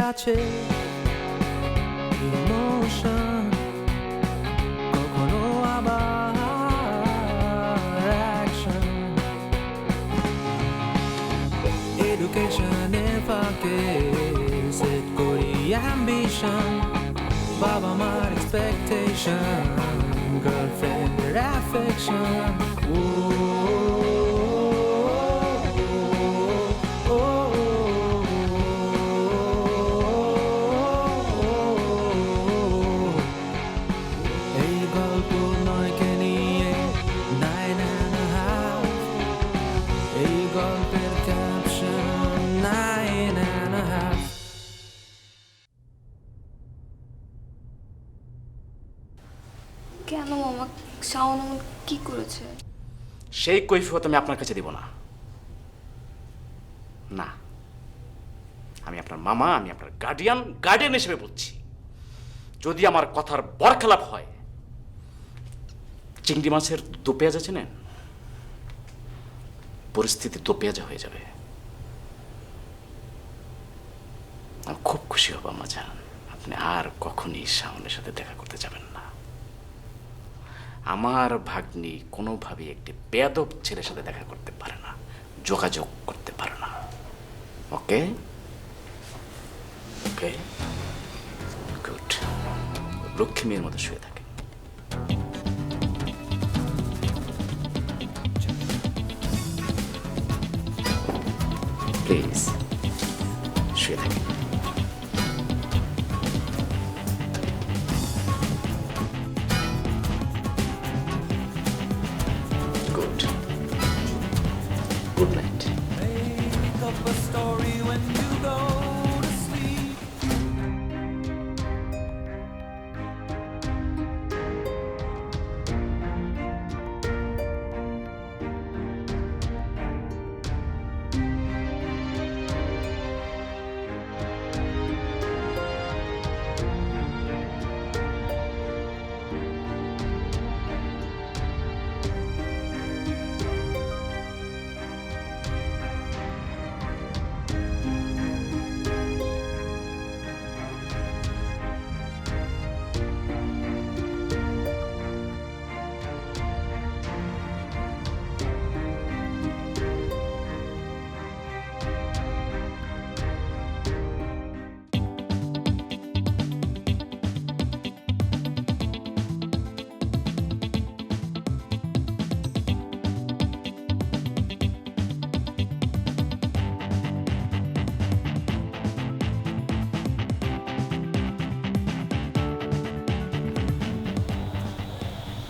আছে ইমোশন, কখনো আবার অ্যাকশন। এডুকেশনের ফাঁকে সেট করি অ্যাম্বিশন, বাবা মার এক্সপেকটেশন, গার্লফ্রেন্ডের অ্যাফেকশন। এই গল্প নয়কে নিয়ে 9.5, এই গল্পের ক্যাপশন 9.5। কেন মামা, শাওন এমন কি করেছে? সেই কৈফিয়ত আমি আপনার কাছে দিব না। না, আমি আপনার মামা, আমি আপনার গার্ডিয়ান হিসেবে বলছি, যদি আমার কথার বরখেলাপ হয়, চিংড়ি মাছের দো পেঁয়াজ আছে না, পরিস্থিতি দো পেঁয়াজা হয়ে যাবে। আমি খুব খুশি হব আম্মা জান, আপনি আর কখনই শাওনের সাথে দেখা করতে যাবেন না। আমার ভাগ্নি কোনোভাবে একটি বেয়াদব ছেলের সাথে দেখা করতে পারে না, যোগাযোগ করতে পারে না। ওকে ওকে, গুড। লক্ষ্মী মেয়ের মতো শুয়ে থাকে। প্লিজ শুয়ে থাকে। Good. Good night. Make up a story when you go to sleep.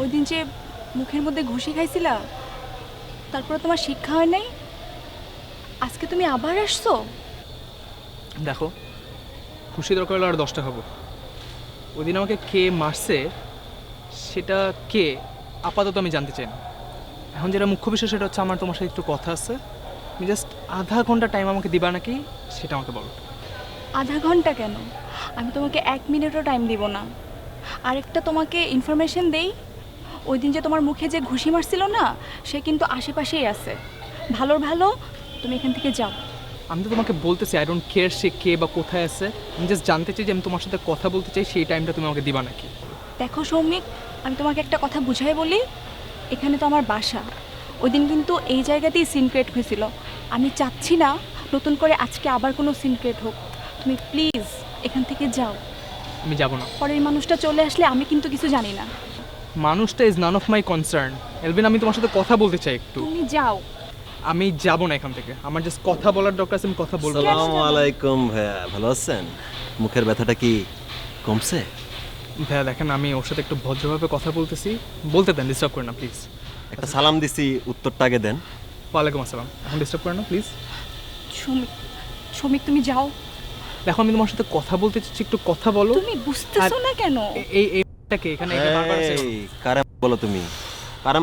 ওই দিন যে মুখের মধ্যে ঘুষি খাইছিলা, তারপরে তোমার শিক্ষা হয় নাই, আজকে তুমি আবার আসছো? দেখো, খুশি দরকার হলে আর 10টা খাবো। ওই দিন আমাকে কে মারছে সেটা কে আপাতত আমি জানতে চাই না। এখন যেটা মুখ্য বিষয় সেটা হচ্ছে আমার তোমার সাথে একটু কথা আছে। তুমি জাস্ট আধা ঘন্টা টাইম আমাকে দিবা নাকি সেটা আমাকে বলো। আধা ঘন্টা কেন, আমি তোমাকে 1 মিনিটও টাইম দিব না। আরেকটা তোমাকে ইনফরমেশন দেই, ওই দিন যে তোমার মুখে যে ঘুষি মারছিল না, সে কিন্তু আশেপাশেই আছে। ভালোর ভালো তুমি এখান থেকে যাও। আমি তো তোমাকে বলতেছি আই ডোন্ট কেয়ার সে কে বা কোথায় আছে। আমি জাস্ট জানতে চাই যে আমি তোমার সাথে কথা বলতে চাই, সেই টাইমটা তুমি আমাকে দিবা নাকি? দেখো সৌমিক, আমি তোমাকে একটা কথা বুঝাই বলি, এখানে তো আমার বাসা। ওই দিন কিন্তু এই জায়গাতেই সিন ক্রিয়েট হয়েছিল। আমি চাচ্ছি না নতুন করে আজকে আবার কোনো সিন ক্রিয়েট হোক। তুমি প্লিজ এখান থেকে যাও। আমি যাব না। পরের মানুষটা চলে আসলে আমি কিন্তু কিছু জানি না। মানুষটা is none of my concern. Elvin, আমি তোমার সাথে কথা বলতে চাই একটু। তুমি যাও। আমি যাব না এখান থেকে, আমার জাস্ট কথা বলার দরকার আছে, আমি কথা বলবো। আসসালামু আলাইকুম ভাইয়া, ভালো আছেন? মুখের ব্যথাটা কি কমছে? ভাইয়া দেখেন, আমি ওর সাথে একটু ভদ্রভাবে কথা বলতেছি, বলতে দেন, ডিস্টার্ব করেন না প্লিজ। একটা সালাম দিছি, উত্তরটা আগে দেন। ওয়ালাইকুম আসসালাম, এখন ডিস্টার্ব করেন না প্লিজ। সৌমিক, সৌমিক তুমি যাও। দেখো, আমি তোমার সাথে কথা বলতে চাচ্ছি, একটু কথা বলো। তুমি বুঝতেছো না কেন? এইটাকে এখানে এই যে বারবার আছে। এই, কারে বলো তুমি? কারে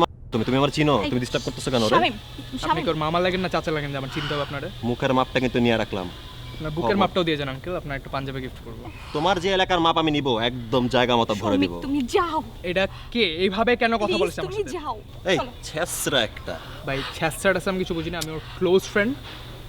তুমি আমার চিনো? তুমি ডিস্টার্ব করতেছো কেন রে? শামিম, আপনি শামিম, কি ওর মামা লাগেন না চাচা লাগেন যে আমার চিনতে হবে আপনারা? মুখের মাপটা কিন্তু নিয়ে রাখলাম। আপনার বুকের মাপটাও দিয়ে যান আঙ্কেল, আপনার একটা পাঞ্জাবি গিফট করবো। তোমার যে এলাকার মাপ আমি নিব, একদম জায়গা মতো ভরে সৌমিক, দিব। তুমি যাও। এটা কে এইভাবে কেন কথা Please, বলছে আমার তুমি সাথে? যাও। এই চলো। ছেসরা একটা। ভাই ছ্যাঁচড়াটা আমি কিছু বুঝি না, আমি ওর ক্লোজ ফ্রেন্ড,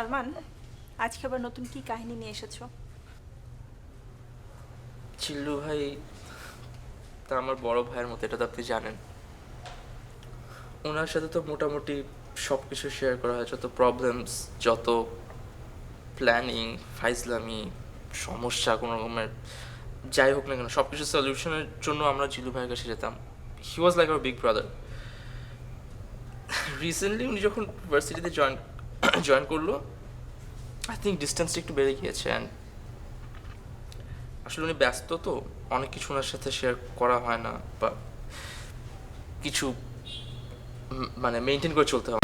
সালমান, আজকে আবার নতুন কি কাহিনী নিয়ে এসেছো? চিল্লু ভাই তা আমার বড় ভাইয়ের মতো, এটা তো আপনি জানেন। ওনার সাথে তো মোটামুটি সব কিছু শেয়ার করা হয়, যত প্রবলেমস, যত প্ল্যানিং, ফাইজলামি, সমস্যা কোনো রকমের যাই হোক না কেন, সব কিছু সলিউশনের জন্য আমরা জিল্লু ভাইয়ের কাছে যেতাম। He was like our big brother. Recently উনি যখন ভার্সিটিতে জয়েন করলো, আই থিঙ্ক ডিস্টেন্সটা একটু বেড়ে গিয়েছে। অ্যান্ড আসলে উনি ব্যস্ত, তো অনেক কিছু ওনার সাথে শেয়ার করা হয় না, বা কিছু মানে মেনটেন করে চলতে হয়।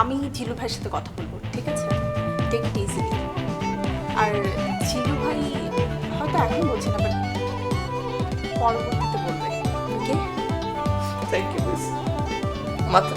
আমি জিলু ভাইয়ের সাথে কথা বলবো, ঠিক আছে? Take it easily. আর জিলু ভাই হয়তো এখন বলছে না, বাট পরবর্তীতে বলবে, ওকে? থ্যাংক ইউ মিস মাথা।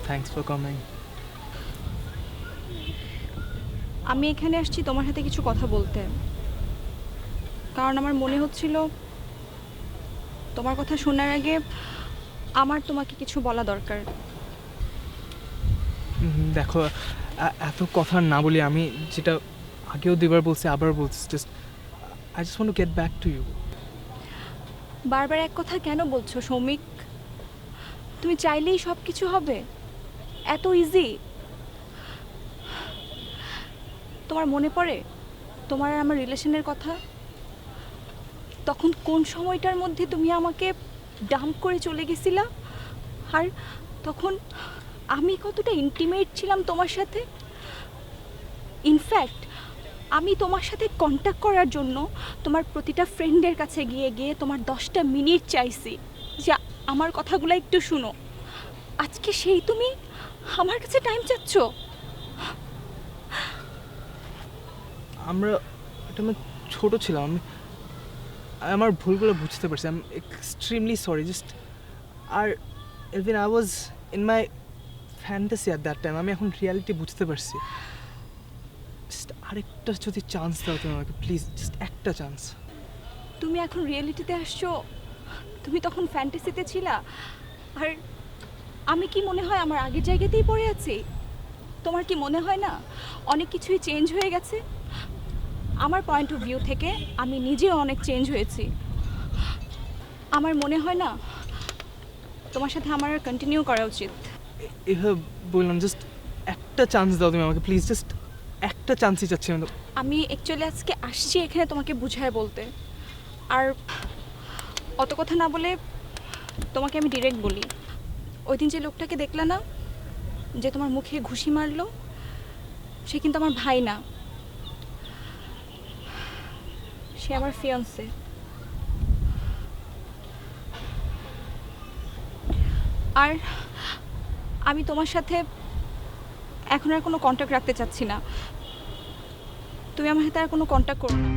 Thanks for coming. আমি এখানে আসছি তোমার সাথে কিছু কথা বলতে, কারণ আমার মনে হচ্ছিল তোমার কথা শোনার আগে আমার তোমাকে কিছু বলা দরকার। দেখো, এত কথা না বলি, আমি যেটা আগেও দুবার বলছি আবার বলছি, just I just want to get back to you. বারবার এক কথা কেন বলছো সৌমিক? তুমি চাইলেই সব কিছু হবে? এত ইজি? তোমার মনে পড়ে তোমার আর আমার রিলেশনের কথা? তখন কোন সময়টার মধ্যে তুমি আমাকে ডাম্প করে চলে গেছিলা, আর তখন আমি কতটা ইন্টিমেট ছিলাম তোমার সাথে। ইনফ্যাক্ট আমি তোমার সাথে কন্ট্যাক্ট করার জন্য তোমার প্রতিটা ফ্রেন্ডের কাছে গিয়ে গিয়ে তোমার 10টা মিনিট চাইছি যে আমার কথাগুলো একটু শুনো। আজকে সেই তুমি আমার কাছে টাইম চাচ্ছ? আমরা ছোট ছিলাম, আমি আমার ভুলগুলো বুঝতে পারছি। I am extremely sorry. Just আর Alvin, I was in my fantasy at that time. আমি এখন রিয়ালিটি বুঝতে পারছি। জাস্ট আরেকটা যদি চান্স দাও তুমি আমাকে প্লিজ, জাস্ট একটা চান্স। তুমি এখন রিয়েলিটিতে আসছো, তুমি তখন ফ্যান্টাসিতে ছিলা। আর আমি কি মনে হয় আমার আগের জায়গাতেই পড়ে আছি? তোমার কি মনে হয় না অনেক কিছুই চেঞ্জ হয়ে গেছে? আমার পয়েন্ট অফ ভিউ থেকে আমি নিজেও অনেক চেঞ্জ হয়েছি। আমার মনে হয় না তোমার সাথে আমার আর কন্টিনিউ করা উচিত। এভাবে বললাম, জাস্ট একটা চান্স দাও তুমি আমাকে প্লিজ, জাস্ট একটা চান্সই চাচ্ছি আমি। আমি অ্যাকচুয়ালি আজকে আসছি এখানে তোমাকে বুঝায় বলতে, আর অত কথা না বলে তোমাকে আমি ডিরেক্ট বলি, ওই দিন যে লোকটাকে দেখলা না, যে তোমার মুখে ঘুষি মারলো, সে কিন্তু আমার ভাই না, সে আমার ফিয়ান্সে। আর আমি তোমার সাথে এখন আর কোনো কন্ট্যাক্ট রাখতে চাচ্ছি না। তুমি আমার সাথে আর কোনো কন্ট্যাক্ট করো না।